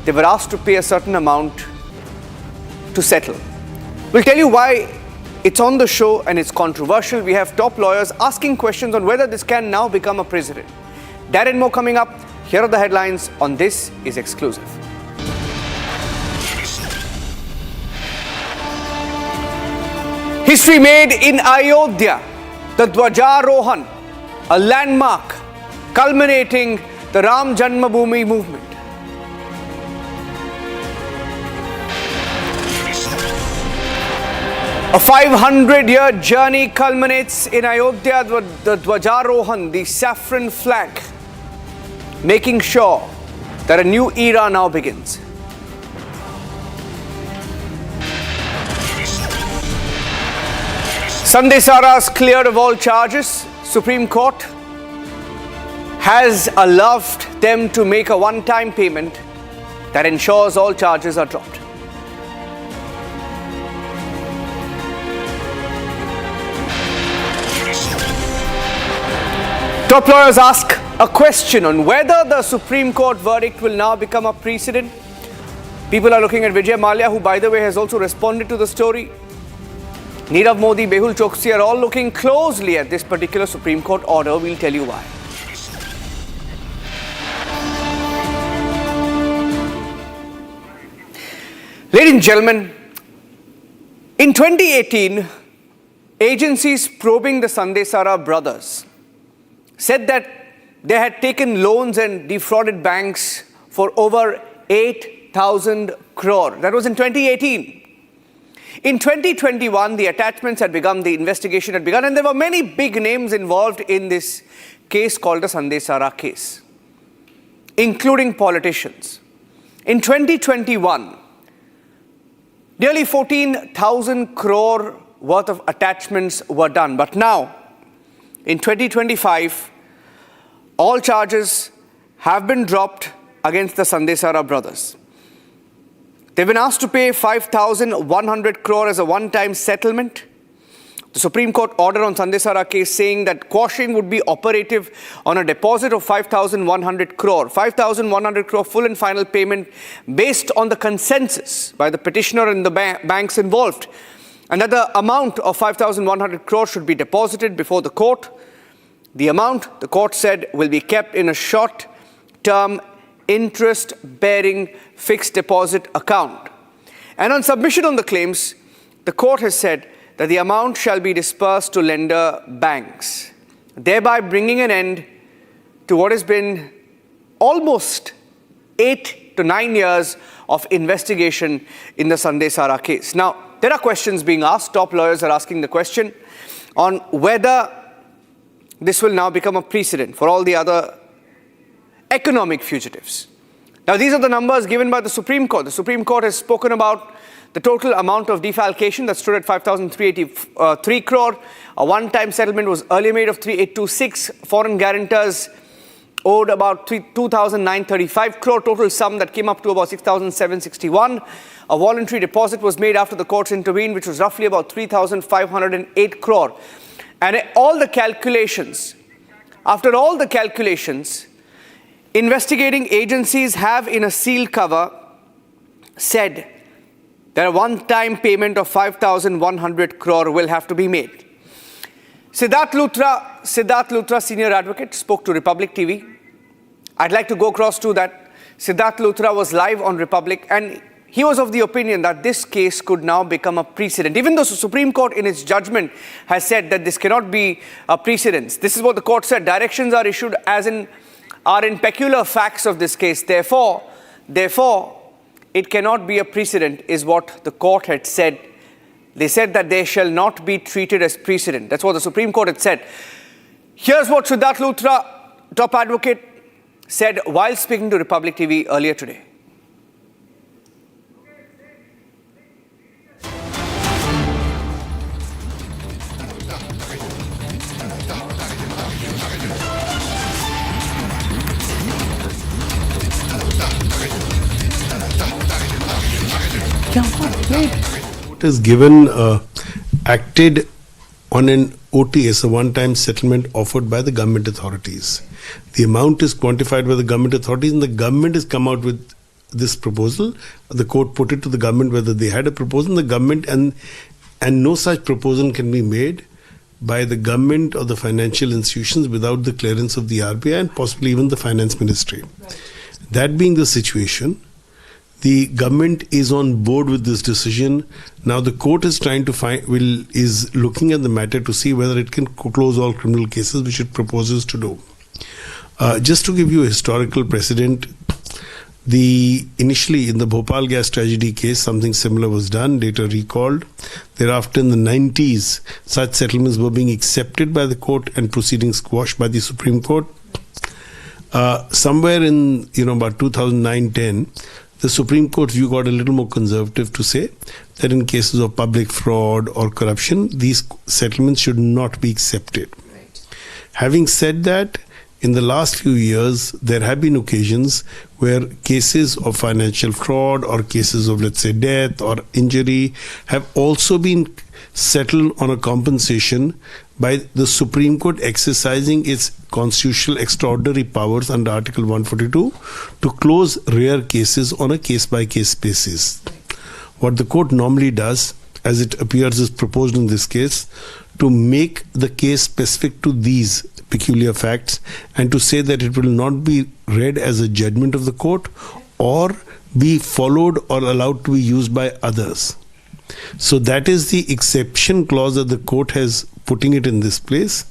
they were asked to pay a certain amount to settle. We'll tell you why it's on the show and it's controversial. We have top lawyers asking questions on whether this can now become a precedent. That and more coming up. Here are the headlines on This Is Exclusive. History made in Ayodhya, the Dhwajarohan, a landmark culminating the Ram Janmabhoomi movement. A 500-year journey culminates in Ayodhya, the Dhwajarohan, the saffron flag, making sure that a new era now begins. Sandesara's cleared of all charges. Supreme Court has allowed them to make a one-time payment that ensures all charges are dropped. Top lawyers ask a question on whether the Supreme Court verdict will now become a precedent. People are looking at Vijay, Mallya, who by the way has also responded to the story. Nirav Modi, Mehul, Choksi are all looking closely at this particular Supreme Court order. We'll tell you why. Ladies and gentlemen, in 2018, agencies probing the Sandesara brothers said that they had taken loans and defrauded banks for over 8,000 crore. That was in 2018. In 2021, the attachments had begun, the investigation had begun, and there were many big names involved in this case called the Sandesara case, including politicians. In 2021, nearly 14,000 crore worth of attachments were done. But now, in 2025, all charges have been dropped against the Sandesara brothers. They've been asked to pay 5,100 crore as a one-time settlement. The Supreme Court order on Sandesara case saying that quashing would be operative on a deposit of 5,100 crore. 5,100 crore full and final payment based on the consensus by the petitioner and the banks involved. And that the amount of 5,100 crore should be deposited before the court. The amount, the court said, will be kept in a short-term interest-bearing fixed deposit account. And on submission on the claims, the court has said that the amount shall be dispersed to lender banks, thereby bringing an end to what has been almost 8 to 9 years of investigation in the Sandesara case. Now, there are questions being asked. Top lawyers are asking the question on whether this will now become a precedent for all the other economic fugitives. Now, these are the numbers given by the Supreme Court. The Supreme Court has spoken about the total amount of defalcation that stood at 5,383 crore. A one-time settlement was earlier made of 3,826. Foreign guarantors owed about 2,935 crore. Total sum that came up to about 6,761. A voluntary deposit was made after the courts intervened, which was roughly about 3,508 crore. And all the calculations, after all the calculations, investigating agencies have in a sealed cover said that a one-time payment of 5,100 crore will have to be made. Siddharth Luthra, senior advocate, spoke to Republic TV. I'd like to go across to that. Siddharth Luthra was live on Republic, and he was of the opinion that this case could now become a precedent. Even though the Supreme Court in its judgment has said that this cannot be a precedent. This is what the court said. Directions are issued are in peculiar facts of this case. Therefore, it cannot be a precedent is what the court had said. They said that they shall not be treated as precedent. That's what the Supreme Court had said. Here's what Siddharth Luthra, top advocate, said while speaking to Republic TV earlier today. Is given acted on an OTS, a one-time settlement offered by the government authorities. The amount is quantified by the government authorities, and the government has come out with this proposal. The court put it to the government whether they had a proposal. The government and no such proposal can be made by the government or the financial institutions without the clearance of the RBI and possibly even the finance ministry. Right. That being the situation, the government is on board with this decision. Now the court is trying to is looking at the matter to see whether it can close all criminal cases, which it proposes to do. Just to give you a historical precedent, initially in the Bhopal gas tragedy case, something similar was done, later recalled. Thereafter, in the 90s, such settlements were being accepted by the court and proceedings squashed by the Supreme Court. Somewhere in about 2009-10, the Supreme Court view got a little more conservative to say that in cases of public fraud or corruption, these settlements should not be accepted. Right. Having said that, in the last few years, there have been occasions where cases of financial fraud or cases of, let's say, death or injury have also been settled on a compensation by the Supreme Court exercising its constitutional extraordinary powers under Article 142 to close rare cases on a case-by-case basis. What the court normally does, as it appears is proposed in this case, to make the case specific to these peculiar facts and to say that it will not be read as a judgment of the court or be followed or allowed to be used by others. So that is the exception clause that the court has putting it in this place,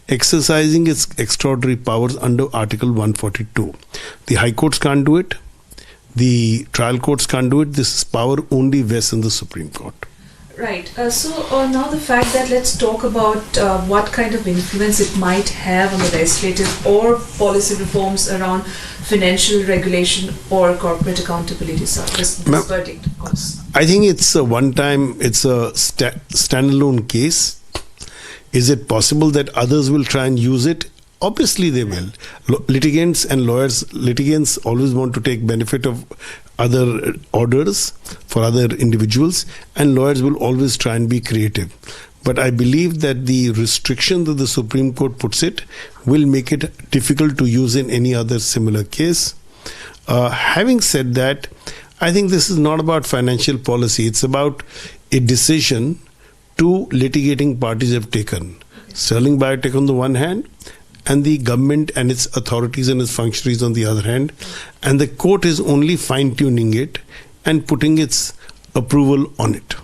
exercising its extraordinary powers under Article 142. The High Courts can't do it. The trial courts can't do it. This power only vests in the Supreme Court. Right. So now the fact that let's talk about what kind of influence it might have on the legislative or policy reforms around financial regulation or corporate accountability. So this verdict, of course. I think it's a standalone case. Is it possible that others will try and use it? Obviously they will. Litigants always want to take benefit of other orders for other individuals, and lawyers will always try and be creative. But I believe that the restriction that the Supreme Court puts it will make it difficult to use in any other similar case. Having said that, I think this is not about financial policy. It's about a decision two litigating parties have taken. Sterling Biotech on the one hand, and the government and its authorities and its functionaries on the other hand. And the court is only fine-tuning it and putting its approval on it.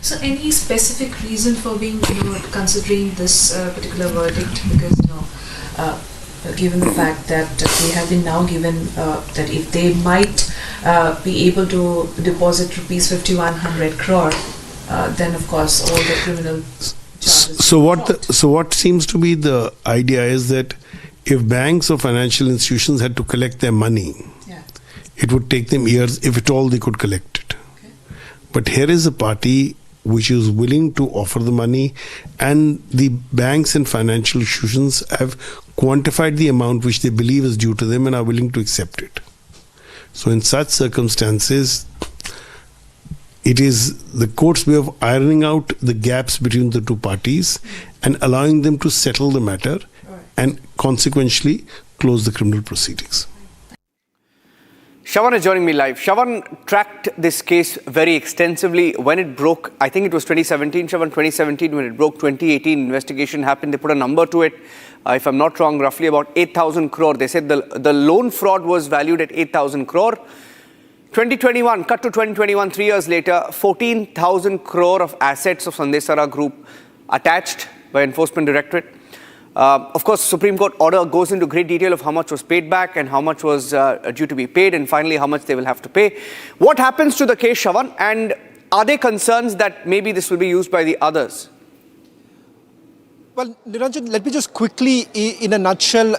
So any specific reason for being, considering this particular verdict? Because, given the fact that they have been now given that if they might be able to deposit rupees 5,100 crore, then of course all the criminal charges. So what seems to be the idea is that if banks or financial institutions had to collect their money, it would take them years, if at all they could collect it. Okay. But here is a party which is willing to offer the money, and the banks and financial institutions have quantified the amount which they believe is due to them and are willing to accept it. So in such circumstances, it is the court's way of ironing out the gaps between the two parties and allowing them to settle the matter and consequently close the criminal proceedings. Shravan is joining me live. Shravan tracked this case very extensively when it broke. I think it was 2017, Shravan, 2017 when it broke. 2018 investigation happened. They put a number to it. If I'm not wrong, roughly about 8,000 crore. They said the loan fraud was valued at 8,000 crore. 2021, cut to 2021, 3 years later, 14,000 crore of assets of Sandesara Group attached by Enforcement Directorate. Of course, Supreme Court order goes into great detail of how much was paid back and how much was due to be paid, and finally how much they will have to pay. What happens to the case, Shravan, and are there concerns that maybe this will be used by the others? Well, Niranjan, let me just quickly, in a nutshell,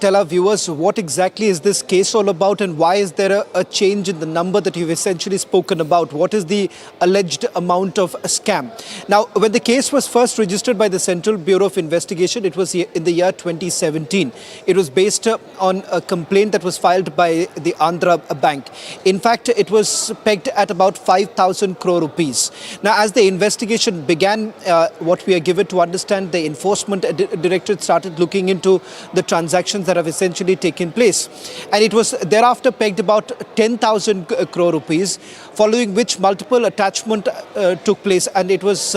tell our viewers what exactly is this case all about and why is there a change in the number that you've essentially spoken about? What is the alleged amount of a scam? Now, when the case was first registered by the Central Bureau of Investigation, it was in the year 2017. It was based on a complaint that was filed by the Andhra Bank. In fact, it was pegged at about 5,000 crore rupees. Now, as the investigation began, what we are given to understand, the Enforcement Directorate started looking into the transactions that have essentially taken place. And it was thereafter pegged about 10,000 crore rupees, following which multiple attachment took place, and it was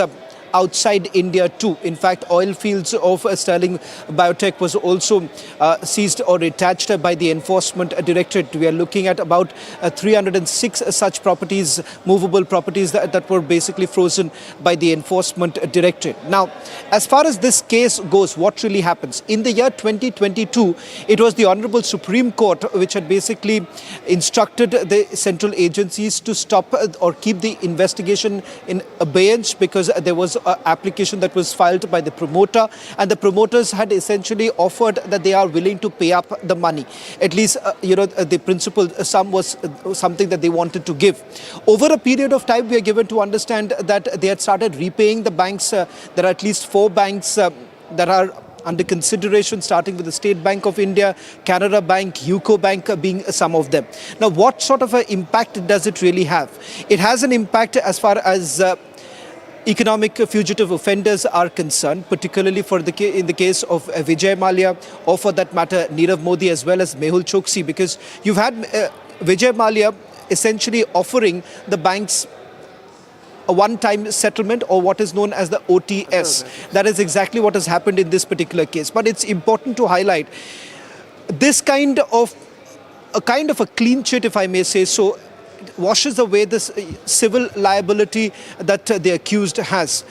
outside India too. In fact, oil fields of Sterling Biotech was also seized or attached by the Enforcement Directorate. We are looking at about 306 such properties, movable properties that were basically frozen by the Enforcement Directorate. Now, as far as this case goes, what really happens? In the year 2022, it was the Honorable Supreme Court which had basically instructed the central agencies to stop or keep the investigation in abeyance because there was application that was filed by the promoter, and the promoters had essentially offered that they are willing to pay up the money. At least, the principal sum was something that they wanted to give. Over a period of time, we are given to understand that they had started repaying the banks. There are at least 4 banks that are under consideration, starting with the State Bank of India, Canara Bank, UCO Bank being some of them. Now, what sort of an impact does it really have? It has an impact as far as economic fugitive offenders are concerned, particularly in the case of Vijay Mallya, or for that matter Nirav Modi, as well as Mehul Choksi, because you've had Vijay Mallya essentially offering the banks a one-time settlement, or what is known as the OTS. That is exactly what has happened in this particular case. But it's important to highlight this kind of a clean chit, if I may say so, washes away this civil liability that the accused has.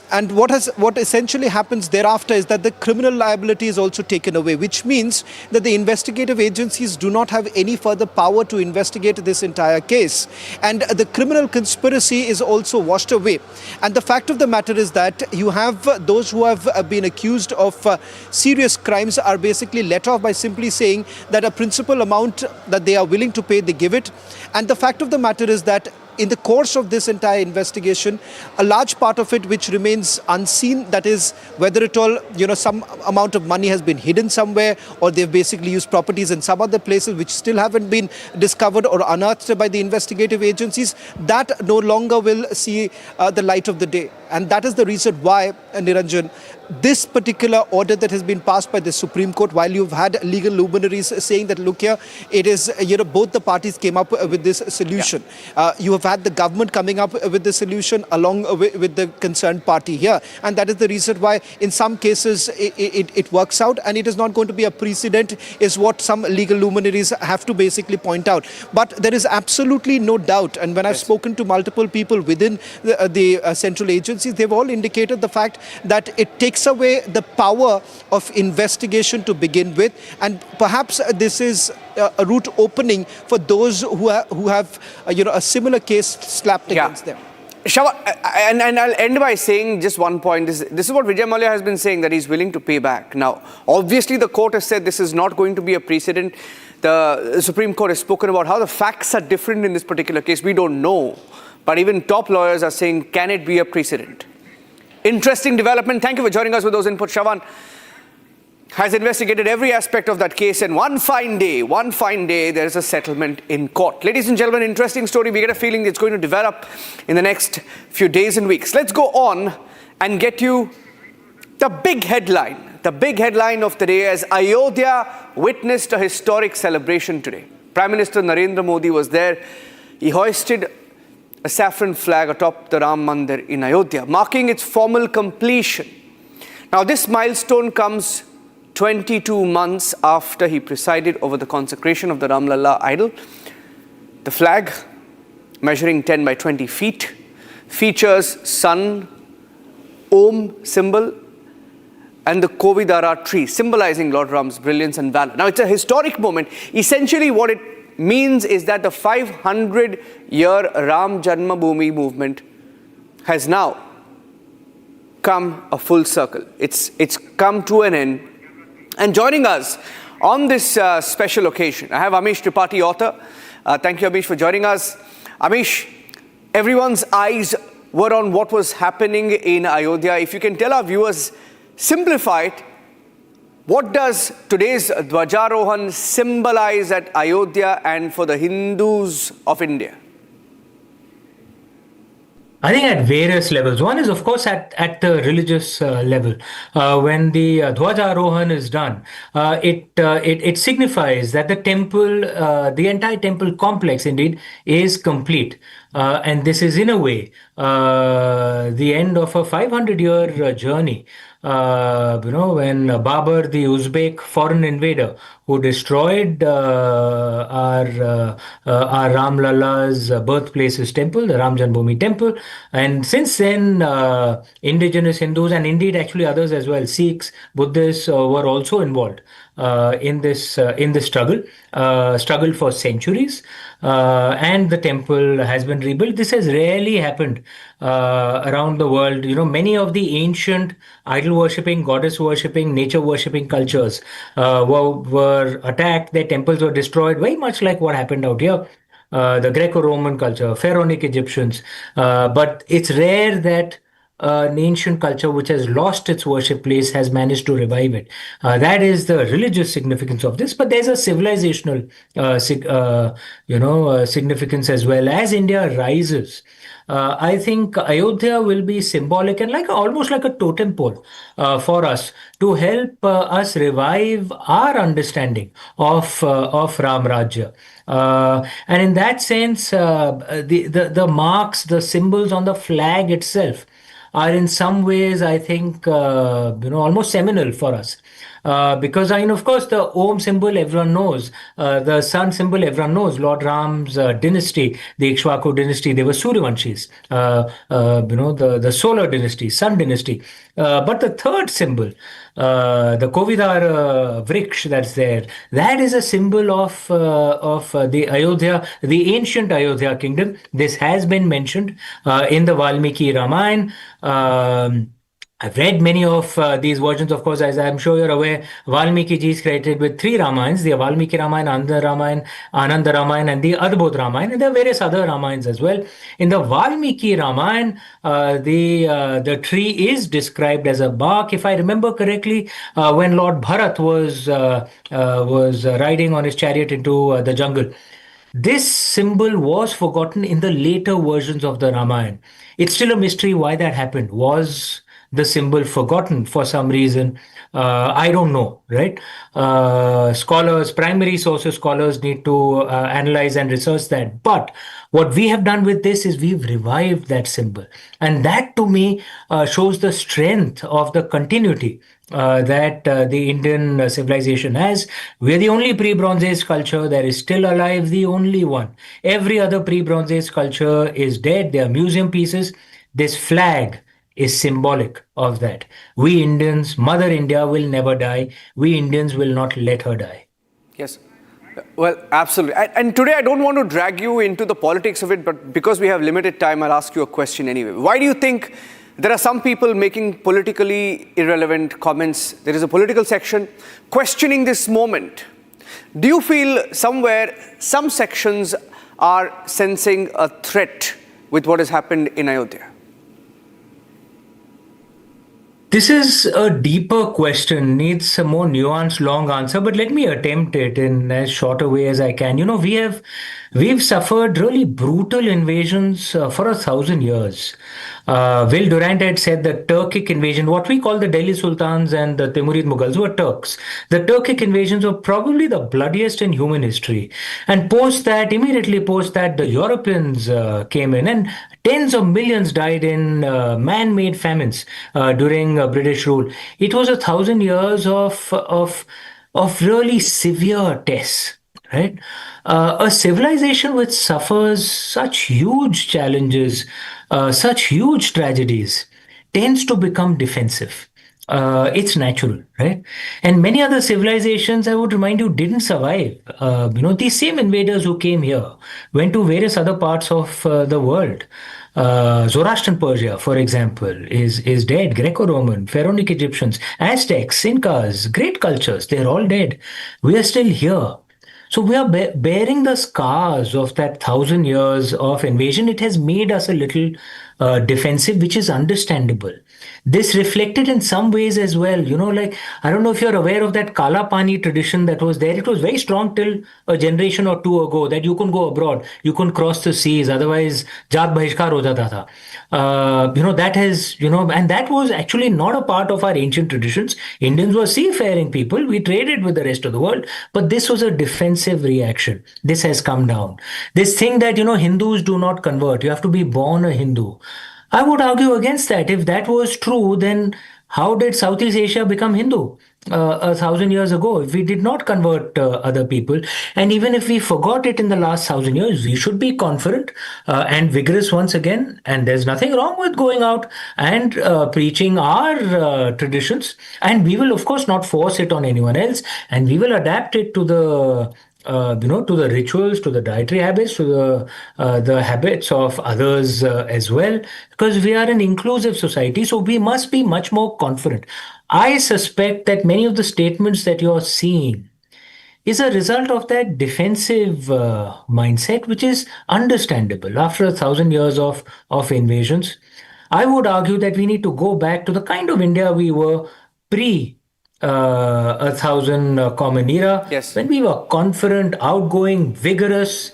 And what essentially happens thereafter is that the criminal liability is also taken away, which means that the investigative agencies do not have any further power to investigate this entire case. And the criminal conspiracy is also washed away. And the fact of the matter is that you have those who have been accused of serious crimes are basically let off by simply saying that a principal amount that they are willing to pay, they give it. And the fact of the matter is that in the course of this entire investigation, a large part of it which remains unseen, that is whether at all, some amount of money has been hidden somewhere, or they've basically used properties in some other places which still haven't been discovered or unearthed by the investigative agencies, that no longer will see the light of the day. And that is the reason why, Niranjan, this particular order that has been passed by the Supreme Court, while you've had legal luminaries saying that, look here, it is, both the parties came up with this solution. Yeah. You have had the government coming up with the solution along with the concerned party here. And that is the reason why in some cases it works out, and it is not going to be a precedent, is what some legal luminaries have to basically point out. But there is absolutely no doubt, and when I've spoken to multiple people within the central agencies, they've all indicated the fact that it takes away the power of investigation to begin with, and perhaps this is a route opening for those who have a similar case slapped against them. Shava, and I'll end by saying just one point. This is what Vijay Mallya has been saying, that he's willing to pay back. Now, obviously the court has said this is not going to be a precedent. The Supreme Court has spoken about how the facts are different in this particular case. We don't know. But even top lawyers are saying, can it be a precedent? Interesting development. Thank you for joining us with those inputs. Shravan has investigated every aspect of that case, and one fine day, there is a settlement in court. Ladies and gentlemen, interesting story. We get a feeling it's going to develop in the next few days and weeks. Let's go on and get you the big headline. The big headline of the day, as Ayodhya witnessed a historic celebration today. Prime Minister Narendra Modi was there. He hoisted a saffron flag atop the Ram Mandir in Ayodhya, marking its formal completion. Now, this milestone comes 22 months after he presided over the consecration of the Ram Lalla idol. The flag, measuring 10 by 20 feet, features sun, Om symbol, and the Kovidara tree, symbolizing Lord Ram's brilliance and valor. Now, it's a historic moment. Essentially, what it means is that the 500-year Ram Janmabhoomi movement has now come a full circle. It's come to an end. And joining us on this special occasion, I have Amish Tripathi, author. Thank you, Amish, for joining us. Amish, everyone's eyes were on what was happening in Ayodhya. If you can tell our viewers, simplify it, what does today's Dhwajarohan symbolize at Ayodhya and for the Hindus of India? I think at various levels. One is, of course, at the religious level. When the Dhwajarohan is done, it signifies that the temple, the entire temple complex, indeed, is complete. And this is, in a way, the end of a 500-year journey. When Babur, the Uzbek foreign invader, who destroyed our Ram Lala's birthplace's temple, the Ram Janmabhoomi temple, and since then, indigenous Hindus and indeed actually others as well, Sikhs, Buddhists, were also involved in this struggle for centuries, and the temple has been rebuilt. This has rarely happened around the world. Many of the ancient idol worshipping, goddess worshipping, nature worshipping cultures were attacked. Their temples were destroyed, very much like what happened out here. The Greco-Roman culture, Pharaonic Egyptians, but it's rare that an ancient culture which has lost its worship place has managed to revive it. That is the religious significance of this, but there's a civilizational, significance as well. As India rises, I think Ayodhya will be symbolic and almost like a totem pole for us to help us revive our understanding of Ram Rajya. And in that sense, the marks, the symbols on the flag itself are in some ways, I think, almost seminal for us. Because, of course, the Om symbol everyone knows, the sun symbol everyone knows, Lord Ram's dynasty, the Ikshvaku dynasty, they were Suryavanshis, the solar dynasty, sun dynasty. But the third symbol, the Kovidar Vriksh that's there, that is a symbol of the Ayodhya, the ancient Ayodhya kingdom. This has been mentioned in the Valmiki Ramayana. I've read many of these versions, of course, as I'm sure you're aware. Valmiki ji is credited with 3 Ramayans: the Valmiki Ramayana, Ananda Ramayana, and the Adbodh Ramayana. And there are various other Ramayans as well. In the Valmiki Ramayana, the tree is described as a bark. If I remember correctly, when Lord Bharat was riding on his chariot into the jungle, this symbol was forgotten in the later versions of the Ramayana. It's still a mystery why that happened. Was the symbol forgotten for some reason? I don't know, right? Primary sources scholars need to analyze and research that. But what we have done with this is we've revived that symbol. And that to me shows the strength of the continuity that the Indian civilization has. We're the only pre-Bronze Age culture that is still alive, the only one. Every other pre-Bronze Age culture is dead. They are museum pieces. This flag is symbolic of that. We Indians, Mother India will never die. We Indians will not let her die. Yes. Well, absolutely. And today I don't want to drag you into the politics of it, but because we have limited time, I'll ask you a question anyway. Why do you think there are some people making politically irrelevant comments? There is a political section questioning this moment. Do you feel somewhere some sections are sensing a threat with what has happened in Ayodhya? This is a deeper question, needs a more nuanced, long answer, but let me attempt it in as short a way as I can. We've suffered really brutal invasions for 1,000 years. Will Durant had said the Turkic invasion, what we call the Delhi Sultans and the Timurid Mughals, were Turks. The Turkic invasions were probably the bloodiest in human history. And immediately post that, the Europeans came in, and tens of millions died in man-made famines during British rule. It was 1,000 years of really severe tests. Right? A civilization which suffers such huge challenges, such huge tragedies, tends to become defensive. It's natural, right? And many other civilizations, I would remind you, didn't survive. These same invaders who came here went to various other parts of the world. Zoroastrian Persia, for example, is dead. Greco-Roman, Pharaonic Egyptians, Aztecs, Incas, great cultures, they're all dead. We are still here. So we are bearing the scars of that 1,000 years of invasion. It has made us a little defensive, which is understandable. This reflected in some ways as well. Like, I don't know if you're aware of that Kala Pani tradition that was there. It was very strong till a generation or two ago, that you couldn't go abroad, you couldn't cross the seas, otherwise Jaat Bahishkar ho jata tha. That has, and that was actually not a part of our ancient traditions. Indians were seafaring people. We traded with the rest of the world, but this was a defensive reaction. This has come down. This thing that, Hindus do not convert. You have to be born a Hindu. I would argue against that. If that was true, then how did Southeast Asia become Hindu 1,000 years ago? If we did not convert other people, and even if we forgot it in the last 1,000 years, we should be confident and vigorous once again. And there's nothing wrong with going out and preaching our traditions. And we will, of course, not force it on anyone else. And we will adapt it to the to the rituals, to the dietary habits, to the habits of others as well, because we are an inclusive society, so we must be much more confident. I suspect that many of the statements that you're seeing is a result of that defensive mindset, which is understandable after 1,000 years of invasions. I would argue that we need to go back to the kind of India we were pre 1,000 Common Era, Yes. when we were confident, outgoing, vigorous,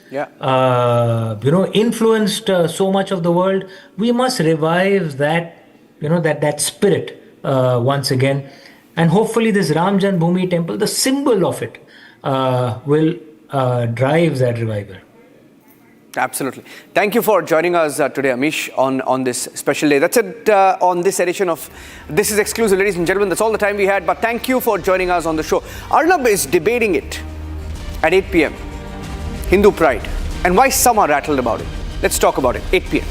influenced so much of the world. We must revive that, that spirit once again, and hopefully this Ram Janmabhoomi temple, the symbol of it, will drive that revival. Absolutely. Thank you for joining us today, Amish, on this special day. That's it on this edition of This is Exclusive, ladies and gentlemen. That's all the time we had, but thank you for joining us on the show. Arnab is debating it at 8 p.m. Hindu pride and why some are rattled about it. Let's talk about it. 8 p.m.